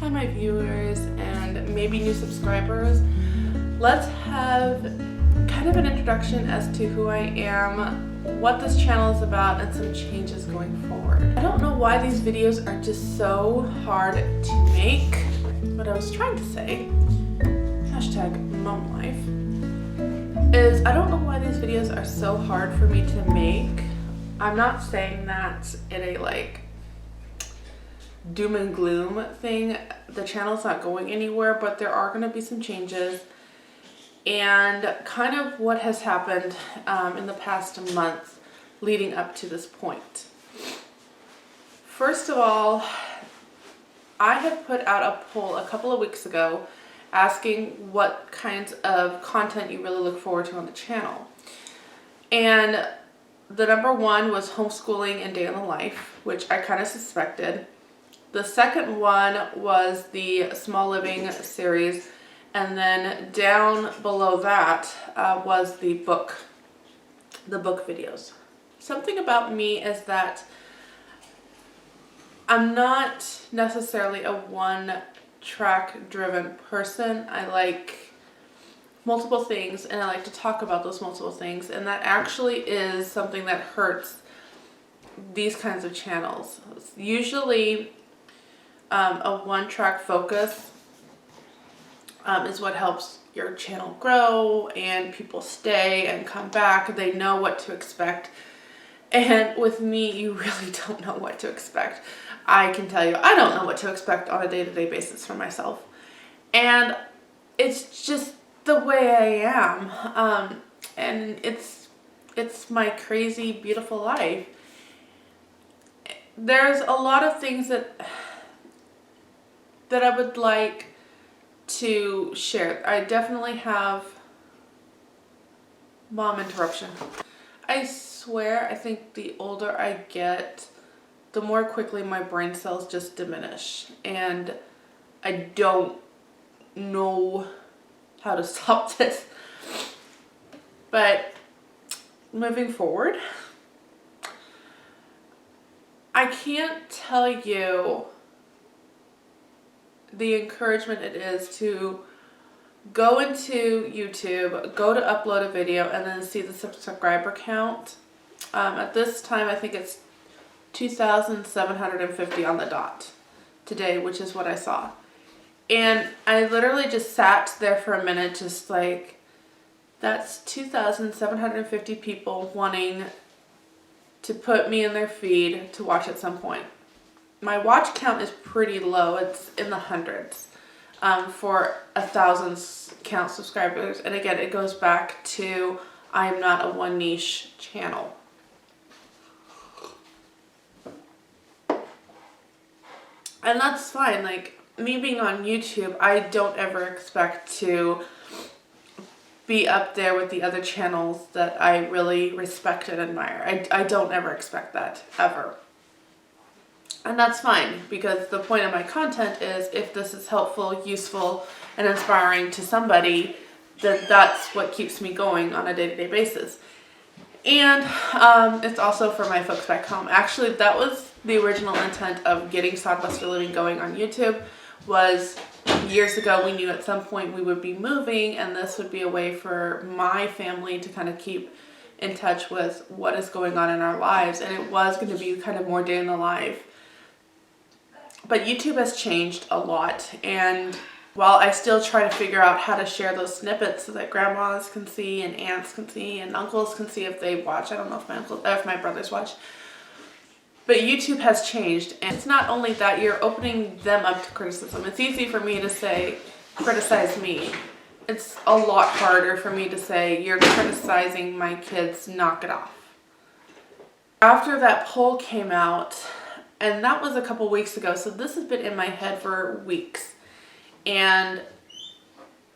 Hi my viewers and maybe new subscribers. Let's have kind of an introduction as to who I am, what this channel is about, and some changes going forward. I don't know why these videos are just so hard to make. What I was trying to say, hashtag mom life, is I don't know why these videos are so hard for me to make. I'm not saying that in a like doom and gloom thing. The channel's not going anywhere, but there are going to be some changes and kind of what has happened in the past month leading up to this point. First of all, I had put out a poll a couple of weeks ago asking what kinds of content you really look forward to on the channel. And the number one was homeschooling and day in the life, which I kind of suspected. The second one was the small living series, and then down below that was the book videos. Something about me is that I'm not necessarily a one-track driven person. I like multiple things, and I like to talk about those multiple things, and that actually is something that hurts these kinds of channels. Usually a one-track focus is what helps your channel grow and people stay and come back. They know what to expect. And with me, you really don't know what to expect. I can tell you, I don't know what to expect on a day-to-day basis for myself. And it's just the way I am. And it's my crazy, beautiful life. There's a lot of things that I would like to share. I definitely have mom interruption. I swear, I think the older I get, the more quickly my brain cells just diminish, and I don't know how to stop this. But moving forward, I can't tell you the encouragement it is to go into YouTube, go to upload a video, and then see the subscriber count. At this time, I think it's 2,750 on the dot today, which is what I saw. And I literally just sat there for a minute, just like, that's 2,750 people wanting to put me in their feed to watch at some point. My watch count is pretty low. It's in the hundreds for 1,000 count subscribers. And again, it goes back to I'm not a one niche channel. And that's fine. Like, me being on YouTube, I don't ever expect to be up there with the other channels that I really respect and admire. I don't ever expect that, ever. And that's fine, because the point of my content is if this is helpful, useful, and inspiring to somebody, then that's what keeps me going on a day-to-day basis. And it's also for my folks back home. Actually, that was the original intent of getting Sodbuster Living going on YouTube. Was years ago we knew at some point we would be moving, and this would be a way for my family to kind of keep in touch with what is going on in our lives. And it was going to be kind of more day in the life. But YouTube has changed a lot, and while I still try to figure out how to share those snippets so that grandmas can see and aunts can see and uncles can see if they watch. I don't know if my brothers watch. But YouTube has changed, and it's not only that you're opening them up to criticism. It's easy for me to say, criticize me. It's a lot harder for me to say, you're criticizing my kids, knock it off. After that poll came out, and that was a couple weeks ago, so this has been in my head for weeks. And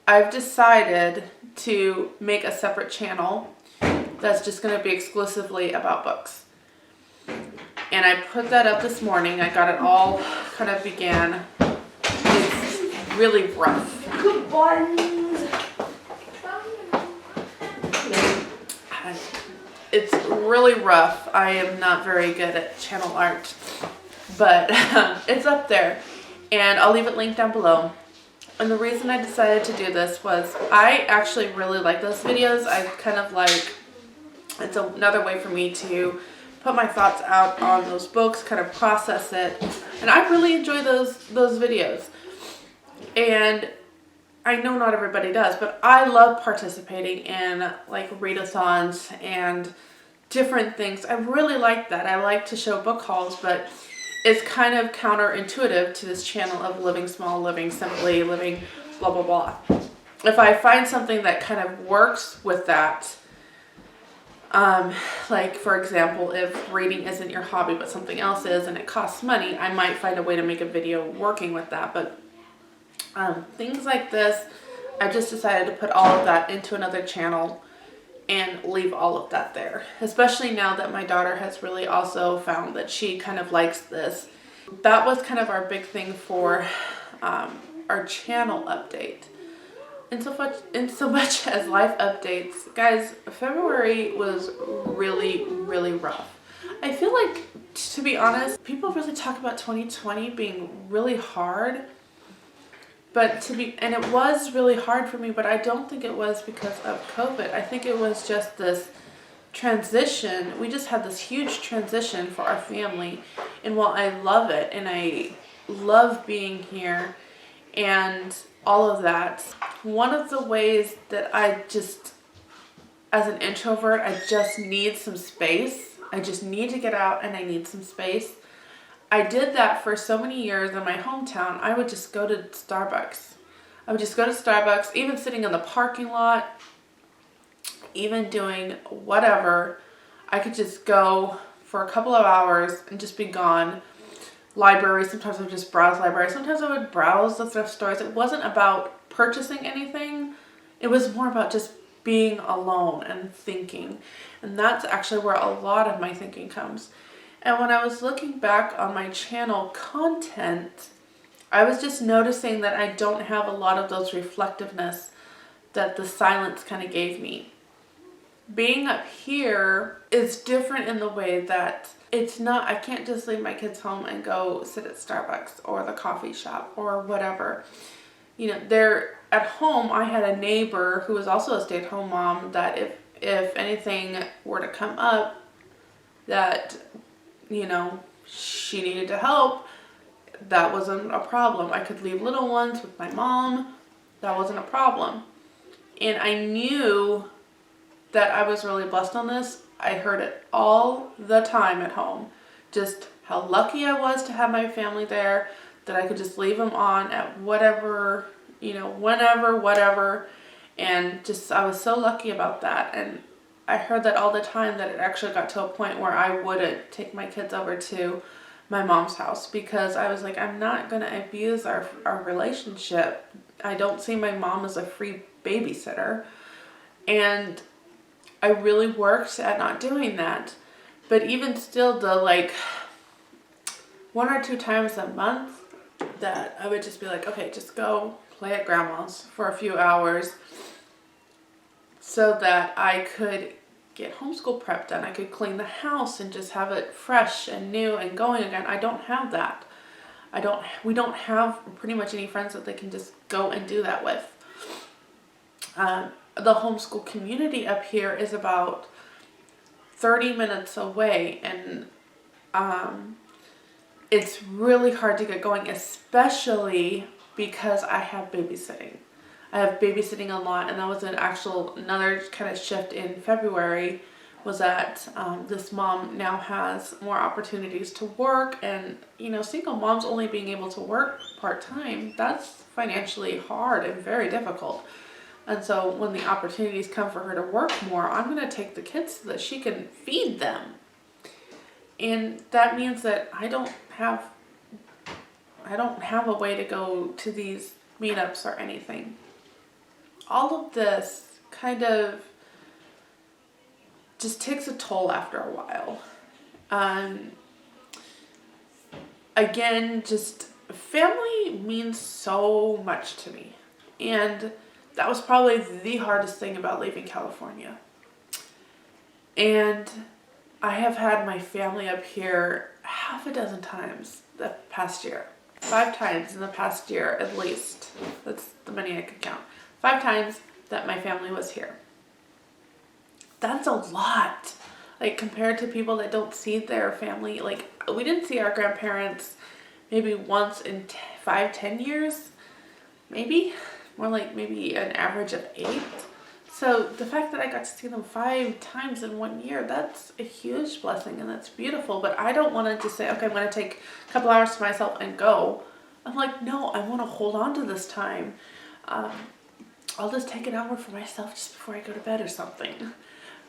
I've decided to make a separate channel that's just going to be exclusively about books. And I put that up this morning. I got it all kind of began. It's really rough. Good ones. It's really rough. I am not very good at channel art, but it's up there. and I'll leave it linked down below. And the reason I decided to do this was I actually really like those videos. I kind of like, it's another way for me to put my thoughts out on those books, kind of process it. And I really enjoy those videos. And I know not everybody does, but I love participating in like readathons and different things. I really like that. I like to show book hauls, but it's kind of counterintuitive to this channel of living small, living simply, living blah, blah, blah. If I find something that kind of works with that, like for example, if reading isn't your hobby but something else is and it costs money, I might find a way to make a video working with that. But things like this, I just decided to put all of that into another channel and leave all of that there, especially now that my daughter has really also found that she kind of likes this. That was kind of our big thing for our channel update. In so much as life updates, guys, February was really, really rough. I feel like, to be honest, people really talk about 2020 being really hard. And it was really hard for me, but I don't think it was because of COVID. I think it was just this transition. We just had this huge transition for our family. And while I love it and I love being here and all of that, one of the ways that I just, as an introvert, I just need some space. I just need to get out and I need some space. I did that for so many years in my hometown. I would just go to Starbucks. Even sitting in the parking lot, even doing whatever. I could just go for a couple of hours and just be gone. Library, sometimes I would just browse libraries. Sometimes I would browse the thrift stores. It wasn't about purchasing anything. It was more about just being alone and thinking. And that's actually where a lot of my thinking comes. And when I was looking back on my channel content, I was just noticing that I don't have a lot of those reflectiveness that the silence kind of gave me. Being up here is different in the way that it's not, I can't just leave my kids home and go sit at Starbucks or the coffee shop or whatever. You know, they're at home. I had a neighbor who was also a stay-at-home mom that if anything were to come up that, you know, she needed to help, that wasn't a problem. I could leave little ones with my mom. That wasn't a problem. And I knew that I was really blessed on this. I heard it all the time at home. Just how lucky I was to have my family there, that I could just leave them on at whatever, you know, whenever, whatever. And just, I was so lucky about that. And I heard that all the time, that it actually got to a point where I wouldn't take my kids over to my mom's house because I was like, I'm not going to abuse our relationship. I don't see my mom as a free babysitter. And I really worked at not doing that. But even still, the like 1 or 2 times a month that I would just be like, okay, just go play at grandma's for a few hours so that I could get homeschool prep done. I could clean the house and just have it fresh and new and going again. I don't have that. We don't have pretty much any friends that they can just go and do that with. The homeschool community up here is about 30 minutes away, and it's really hard to get going, especially because I have babysitting. I have babysitting a lot, and that was another kind of shift in February, was that this mom now has more opportunities to work, and you know, single moms only being able to work part-time, that's financially hard and very difficult. And so when the opportunities come for her to work more, I'm going to take the kids so that she can feed them. And that means that I don't have a way to go to these meetups or anything. All of this kind of just takes a toll after a while. Again, just family means so much to me. And that was probably the hardest thing about leaving California. And I have had my family up here 6 times the past year. 5 times in the past year at least. That's the many I could count. 5 times that my family was here. That's a lot. Like compared to people that don't see their family. Like we didn't see our grandparents maybe once in 5-10 years. Maybe. More like maybe an average of 8. So the fact that I got to see them 5 times in 1 year, that's a huge blessing and that's beautiful. But I don't want to just say, okay, I'm going to take a couple hours to myself and go. I'm like, no, I want to hold on to this time. I'll just take an hour for myself just before I go to bed or something.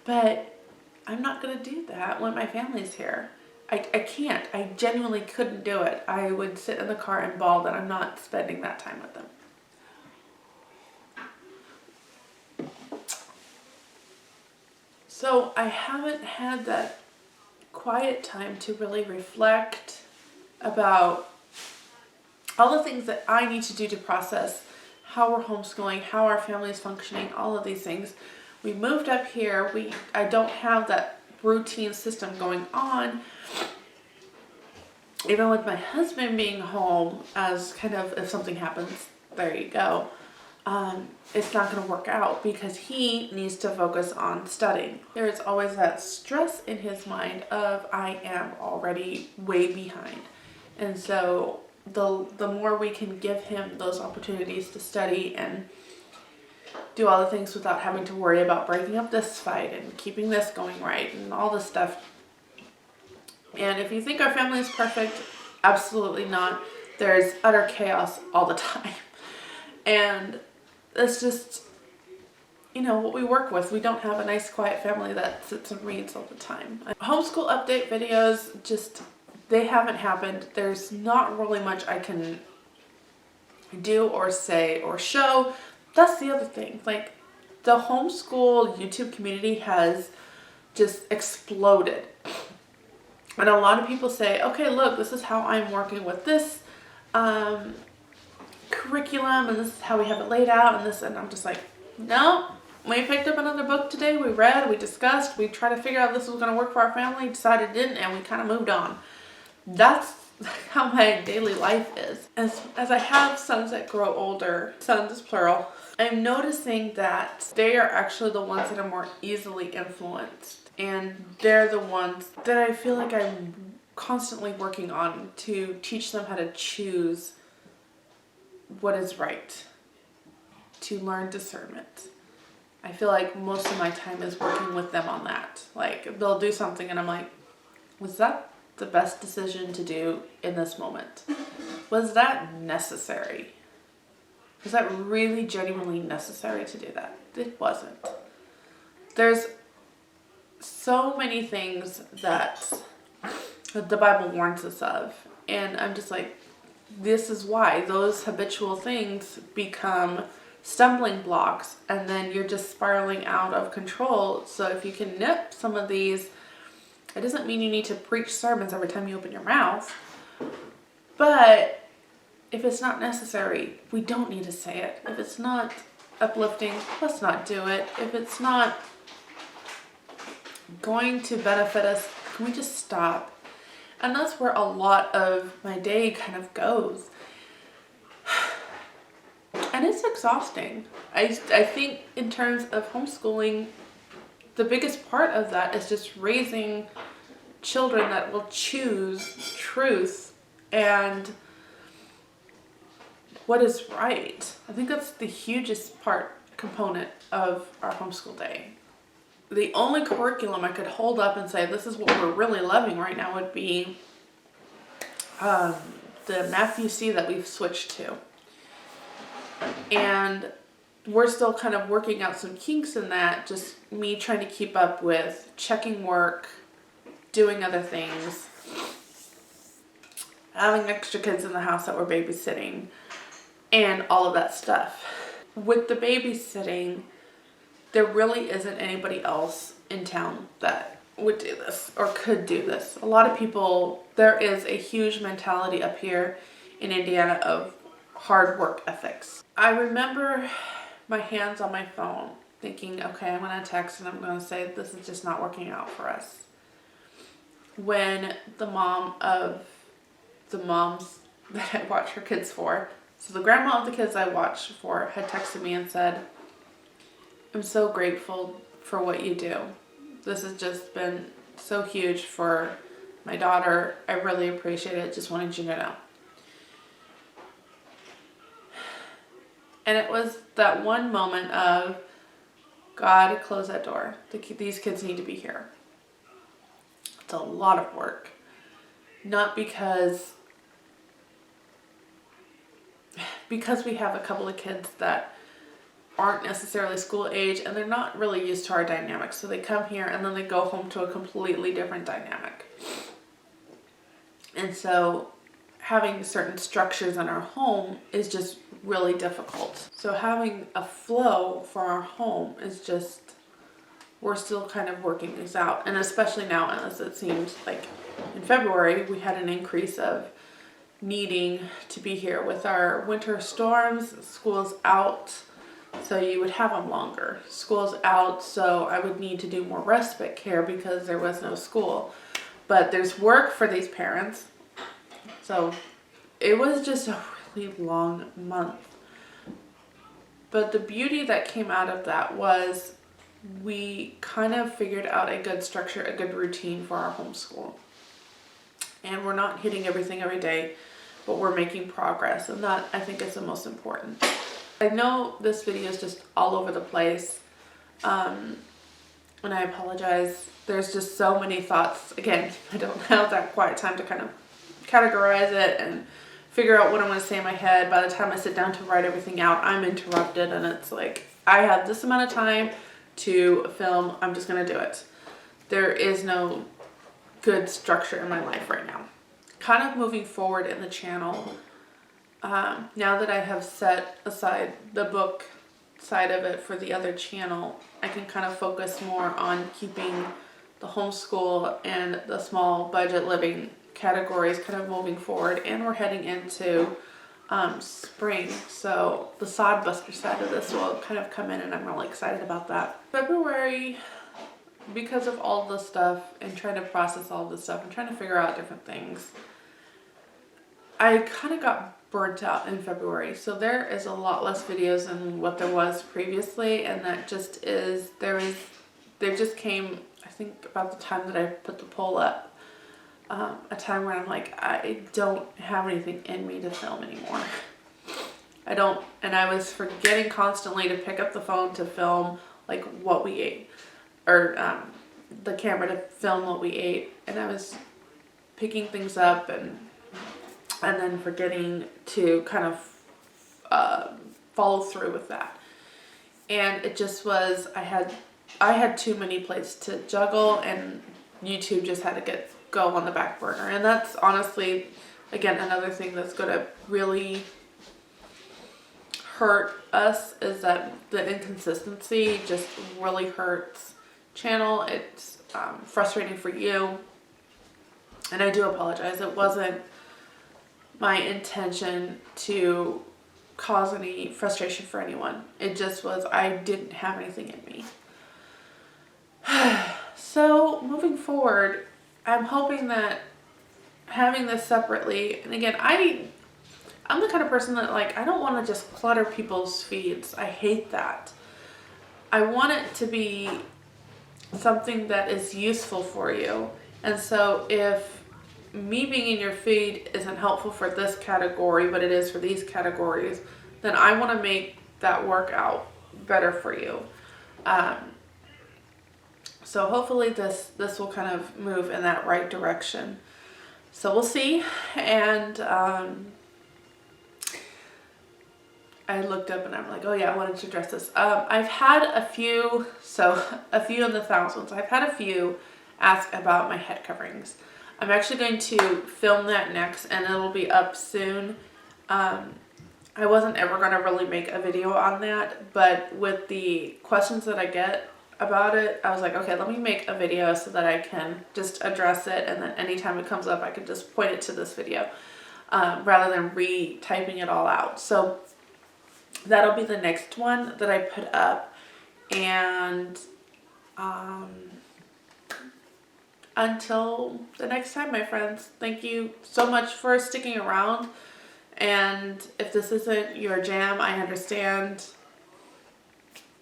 But I'm not going to do that when my family's here. I can't. I genuinely couldn't do it. I would sit in the car and bawl that I'm not spending that time with them. So I haven't had that quiet time to really reflect about all the things that I need to do to process how we're homeschooling, how our family is functioning, all of these things. We moved up here. I don't have that routine system going on. Even with my husband being home as kind of, if something happens, there you go. It's not going to work out because he needs to focus on studying. There's always that stress in his mind of I am already way behind. And so the more we can give him those opportunities to study and do all the things without having to worry about breaking up this fight and keeping this going right and all this stuff. And if you think our family is perfect, absolutely not. There's utter chaos all the time. And it's just, what we work with. We don't have a nice quiet family that sits and reads all the time. Homeschool update videos, they haven't happened. There's not really much I can do or say or show. That's the other thing. Like, the homeschool YouTube community has just exploded. And a lot of people say, okay, look, this is how I'm working with this curriculum, and this is how we have it laid out, and I'm just like, no. We picked up another book today, we read, we discussed, we tried to figure out if this was going to work for our family, decided it didn't, and we kind of moved on. That's how my daily life is. As I have sons that grow older, sons is plural, I'm noticing that they are actually the ones that are more easily influenced. And they're the ones that I feel like I'm constantly working on to teach them how to choose what is right, to learn discernment. I feel like most of my time is working with them on that. Like, they'll do something and I'm like, was that the best decision to do in this moment? Was that necessary? Was that really genuinely necessary to do that? It wasn't. There's so many things that the Bible warns us of. And I'm just like, this is why those habitual things become stumbling blocks, and then you're just spiraling out of control. So if you can nip some of these, it doesn't mean you need to preach sermons every time you open your mouth, but if it's not necessary, we don't need to say it. If it's not uplifting, let's not do it. If it's not going to benefit us, can we just stop? And that's where a lot of my day kind of goes. And it's exhausting. I think in terms of homeschooling, the biggest part of that is just raising children that will choose truth and what is right. I think that's the hugest component of our homeschool day. The only curriculum I could hold up and say this is what we're really loving right now would be the Matthew C that we've switched to. And we're still kind of working out some kinks in that, just me trying to keep up with checking work, doing other things, having extra kids in the house that we're babysitting, and all of that stuff. With the babysitting, there really isn't anybody else in town that would do this or could do this. A lot of people, there is a huge mentality up here in Indiana of hard work ethics. I remember my hands on my phone thinking, okay, I'm going to text and I'm going to say this is just not working out for us. When the mom of the moms that I watch her kids for. So the grandma of the kids I watch for had texted me and said, I'm so grateful for what you do. This has just been so huge for my daughter. I really appreciate it. Just wanted you to know. And it was that one moment of, God, close that door. These kids need to be here. It's a lot of work. Not because we have a couple of kids that aren't necessarily school age and they're not really used to our dynamics. So they come here and then they go home to a completely different dynamic. And so having certain structures in our home is just really difficult. So having a flow for our home is just, we're still kind of working this out. And especially now, as it seems like in February, we had an increase of needing to be here with our winter storms. School's out, so you would have them longer. School's out, so I would need to do more respite care because there was no school. But there's work for these parents. So it was just a really long month. But the beauty that came out of that was we kind of figured out a good structure, a good routine for our homeschool. And we're not hitting everything every day, but we're making progress. And that, I think, is the most important. I know this video is just all over the place. And I apologize. There's just so many thoughts. Again, I don't have that quiet time to kind of categorize it and figure out what I'm going to say in my head. By the time I sit down to write everything out, I'm interrupted, and it's like, I have this amount of time to film. I'm just going to do it. There is no good structure in my life right now. Kind of moving forward in the channel, now that I have set aside the book side of it for the other channel, I can kind of focus more on keeping the homeschool and the small budget living categories kind of moving forward. And we're heading into spring, so the sod buster side of this will kind of come in, and I'm really excited about that. February, because of all the stuff and trying to process all this stuff and trying to figure out different things, I kind of got burnt out in February. So there is a lot less videos than what there was previously, and that just is, there just came, I think about the time that I put the poll up, a time where I'm like, I don't have anything in me to film anymore. I don't, and I was forgetting constantly to pick up the phone to film like what we ate, or the camera to film what we ate, and I was picking things up and then forgetting to kind of follow through with that. And it just was, I had too many plates to juggle, and YouTube just had to go on the back burner. And that's honestly, again, another thing that's going to really hurt us, is that the inconsistency just really hurts channel. It's frustrating for you, and I do apologize. It wasn't my intention to cause any frustration for anyone. It just was, I didn't have anything in me. So moving forward, I'm hoping that having this separately, and again, I'm the kind of person that, like, I don't want to just clutter people's feeds. I hate that. I want it to be something that is useful for you. And so if me being in your feed isn't helpful for this category, but it is for these categories, then I want to make that work out better for you. So hopefully this will kind of move in that right direction. So we'll see. And I looked up and I'm like, oh yeah, I wanted to address this. I've had a few in the thousands. I've had a few ask about my head coverings. I'm actually going to film that next, and it'll be up soon. I wasn't ever going to really make a video on that, but with the questions that I get about it, I was like, okay, let me make a video so that I can just address it, and then anytime it comes up, I can just point it to this video, rather than retyping it all out. So that'll be the next one that I put up, and until the next time, my friends, thank you so much for sticking around. And if this isn't your jam, I understand.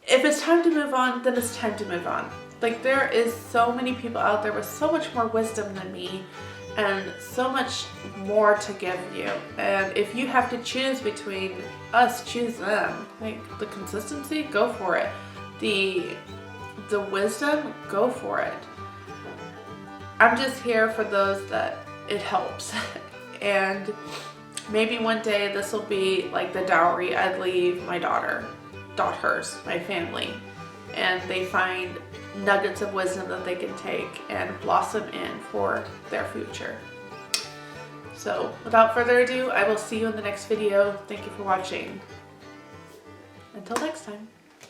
If it's time to move on, then it's time to move on. Like, there is so many people out there with so much more wisdom than me and so much more to give you. And if you have to choose between us, choose them. Like, the consistency, go for it. The wisdom, go for it. I'm just here for those that it helps. And maybe one day this will be like the dowry I'd leave my daughters, my family, and they find nuggets of wisdom that they can take and blossom in for their future. So without further ado, I will see you in the next video. Thank you for watching. Until next time.